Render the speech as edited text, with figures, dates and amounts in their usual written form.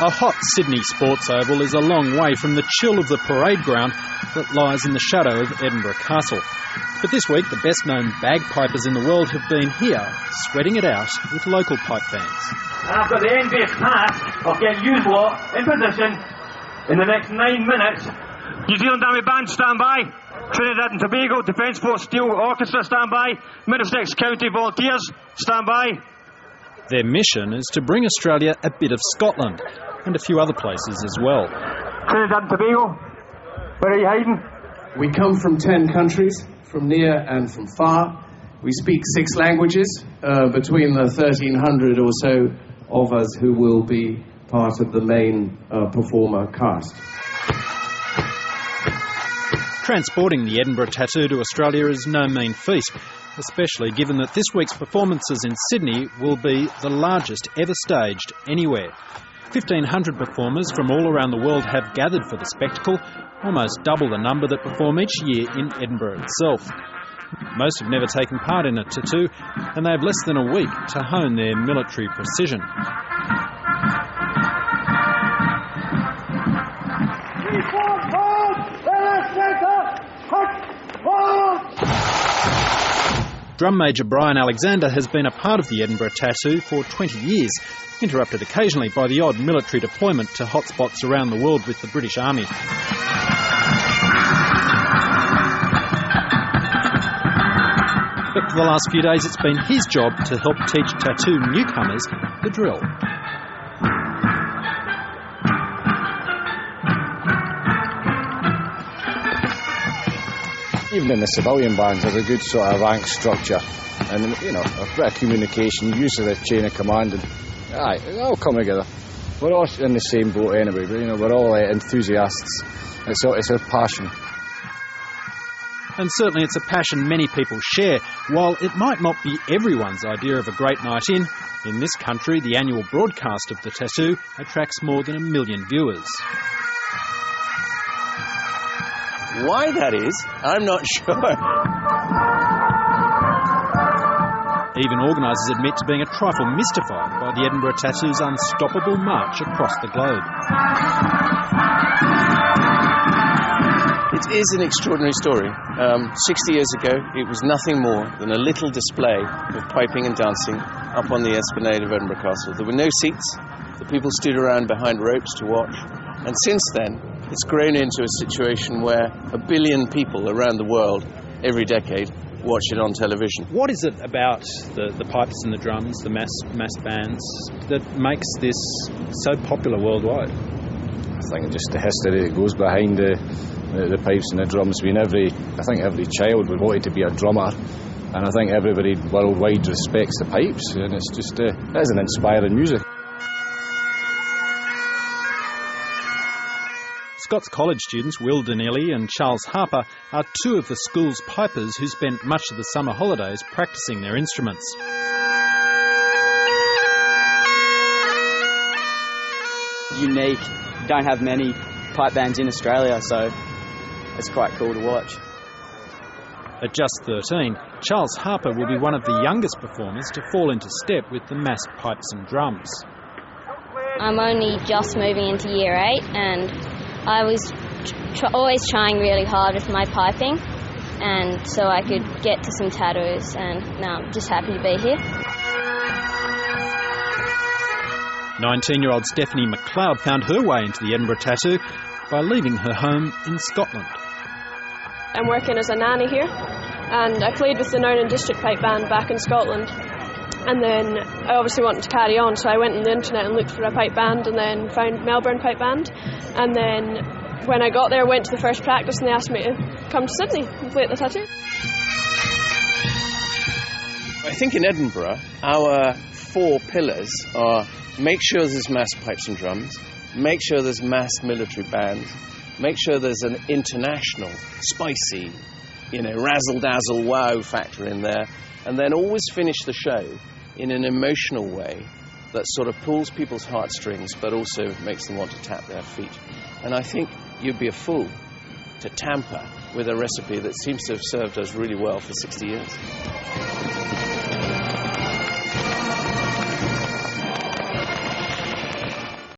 A hot Sydney sports oval is a long way from the chill of the parade ground that lies in the shadow of Edinburgh Castle. But this week, the best-known bagpipers in the world have been here, sweating it out with local pipe bands. And I've got the envious task of getting you lot in position in the next 9 minutes. New Zealand Army Band, stand by. Trinidad and Tobago Defence Force Steel Orchestra, stand by. Middlesex County Volunteers, stand by. Their mission is to bring Australia a bit of Scotland, and a few other places as well. Trinidad and Tobago, where are you hiding? We come from 10 countries, from near and from far. We speak 6 languages, between the 1,300 or so of us who will be part of the main performer cast. Transporting the Edinburgh Tattoo to Australia is no mean feat, especially given that this week's performances in Sydney will be the largest ever staged anywhere. 1,500 performers from all around the world have gathered for the spectacle, almost double the number that perform each year in Edinburgh itself. Most have never taken part in a tattoo, and they have less than a week to hone their military precision. Drum Major Brian Alexander has been a part of the Edinburgh Tattoo for 20 years, interrupted occasionally by the odd military deployment to hotspots around the world with the British Army. But for the last few days it's been his job to help teach tattoo newcomers the drill. Even in the civilian bands, there's a good sort of rank structure and, a bit of communication, use of the chain of command, and it all come together. We're all in the same boat anyway, but, we're all enthusiasts. It's a passion. And certainly it's a passion many people share. While it might not be everyone's idea of a great night in this country, the annual broadcast of the Tattoo attracts more than 1 million viewers. Why that is, I'm not sure. Even organisers admit to being a trifle mystified by the Edinburgh Tattoo's unstoppable march across the globe. It is an extraordinary story. 60 years ago, it was nothing more than a little display of piping and dancing up on the esplanade of Edinburgh Castle. There were no seats. The people stood around behind ropes to watch. And since then, it's grown into a situation where 1 billion people around the world every decade watch it on television. What is it about the pipes and the drums, the mass bands, that makes this so popular worldwide? I think just the history that goes behind the pipes and the drums. I think every child would want to be a drummer, and I think everybody worldwide respects the pipes, and it's just it's an inspiring music. Scots College students Will Donnelly and Charles Harper are 2 of the school's pipers who spent much of the summer holidays practising their instruments. Unique. You don't have many pipe bands in Australia, so it's quite cool to watch. At just 13, Charles Harper will be one of the youngest performers to fall into step with the mass pipes and drums. I'm only just moving into year 8, and I was always trying really hard with my piping, and so I could get to some tattoos, and now I'm just happy to be here. 19-year-old Stephanie MacLeod found her way into the Edinburgh Tattoo by leaving her home in Scotland. I'm working as a nanny here, and I played with the Loudon District Pipe Band back in Scotland. And then I obviously wanted to carry on, so I went on the internet and looked for a pipe band, and then found Melbourne Pipe Band. And then when I got there, I went to the first practice, and they asked me to come to Sydney and play at the Tattoo. I think in Edinburgh, our 4 pillars are: make sure there's mass pipes and drums, make sure there's mass military bands, make sure there's an international, spicy, razzle-dazzle wow factor in there, and then always finish the show in an emotional way that sort of pulls people's heartstrings but also makes them want to tap their feet. And I think you'd be a fool to tamper with a recipe that seems to have served us really well for 60 years.